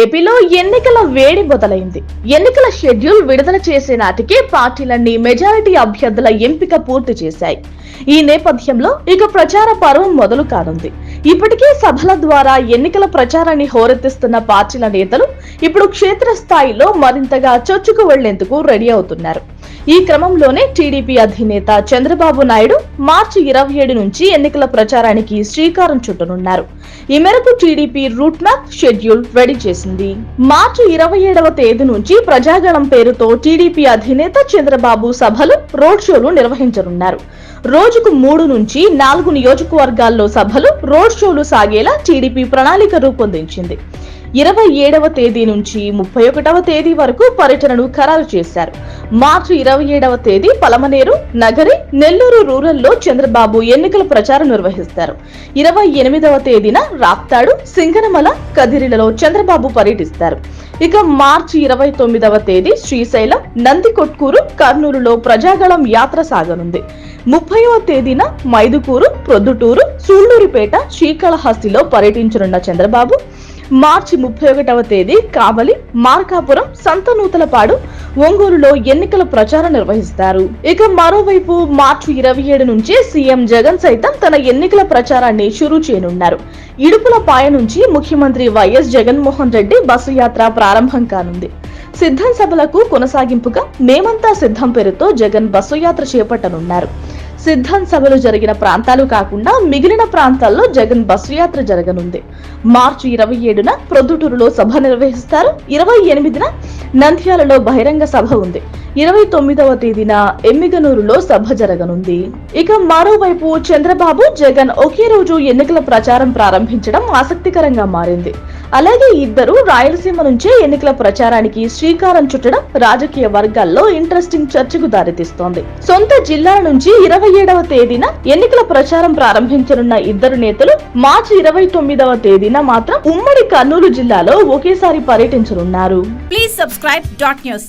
ఏపీలో ఎన్నికల వేడి మొదలైంది. ఎన్నికల షెడ్యూల్ విడుదల చేసే నాటికే పార్టీలన్నీ మెజారిటీ అభ్యర్థుల ఎంపిక పూర్తి చేశాయి. ఈ నేపథ్యంలో ఇక ప్రచార పర్వం మొదలు కానుంది. ఇప్పటికే సభల ద్వారా ఎన్నికల ప్రచారాన్ని హోరెత్తిస్తున్న పార్టీల నేతలు ఇప్పుడు క్షేత్రస్థాయిలో మరింతగా చొచ్చుకు వెళ్లేందుకు రెడీ అవుతున్నారు. ఈ క్రమంలోనే టీడీపీ అధినేత చంద్రబాబు నాయుడు మార్చి 27 నుంచి ఎన్నికల ప్రచారానికి శ్రీకారం చుట్టనున్నారు. ఈ మేరకు TDP route map schedule ready చేసింది. మార్చి 27వ తేదీ నుంచి ప్రజాగణం పేరుతో టీడీపీ అధినేత చంద్రబాబు సభలు, రోడ్ షోలు నిర్వహించనున్నారు. రోజుకు 3 నుంచి 4 నియోజకవర్గాల్లో సభలు, రోడ్ షోలు సాగేలా టీడీపీ ప్రణాళిక రూపొందించింది. 27వ తేదీ నుంచి 31వ తేదీ వరకు పర్యటనను ఖరారు చేశారు. మార్చి 27వ తేదీ పలమనేరు, నగరి, నెల్లూరు రూరల్లో చంద్రబాబు ఎన్నికల ప్రచారం నిర్వహిస్తారు. 28వ తేదీన రాప్తాడు, సింగనమల, కదిరిలలో చంద్రబాబు పర్యటిస్తారు. ఇక మార్చి 29వ తేదీ శ్రీశైలం, నందికొట్కూరు, కర్నూలులో ప్రజాగళం యాత్ర సాగనుంది. 30వ తేదీన మైదుకూరు, ప్రొద్దుటూరు, సూళ్లూరుపేట, శ్రీకాళహస్తిలో పర్యటించనున్న చంద్రబాబు మార్చి 31వ తేదీ కావలి, మార్కాపురం, సంతనూతలపాడు, ఒంగోలులో ఎన్నికల ప్రచారం నిర్వహిస్తారు. ఇక మరోవైపు మార్చి 27 నుంచి సీఎం జగన్ సైతం తన ఎన్నికల ప్రచారాన్ని షురూ చేయనున్నారు. ఇడుపులపాయ నుంచి ముఖ్యమంత్రి వైఎస్ జగన్మోహన్ రెడ్డి బస్సు యాత్ర ప్రారంభం కానుంది. సిద్ధం సభలకు కొనసాగింపుగా మేమంతా సిద్ధం పేరుతో జగన్ బస్సు యాత్ర చేపట్టనున్నారు. సిద్ధం సభలు జరిగిన ప్రాంతాలు కాకుండా మిగిలిన ప్రాంతాల్లో జగన్ బస్సు యాత్ర జరగనుంది. మార్చి 27న ప్రొద్దుటూరులో సభ నిర్వహిస్తారు. 28న నంద్యాలలో బహిరంగ సభ ఉంది. 29వ తేదీన ఎమ్మిగనూరులో సభ జరగనుంది. ఇక మరోవైపు చంద్రబాబు, జగన్ ఒకే రోజు ఎన్నికల ప్రచారం ప్రారంభించడం ఆసక్తికరంగా మారింది. అలాగే ఇద్దరు రాయలసీమ నుంచే ఎన్నికల ప్రచారానికి శ్రీకారం చుట్టడం రాజకీయ వర్గాల్లో ఇంట్రెస్టింగ్ చర్చకు దారితీస్తోంది. సొంత జిల్లాల నుంచి 27వ తేదీన ఎన్నికల ప్రచారం ప్రారంభించనున్న ఇద్దరు నేతలు మార్చి 29వ తేదీన మాత్రం ఉమ్మడి కర్నూలు జిల్లాలో ఒకేసారి పర్యటించనున్నారు. Please subscribe .news.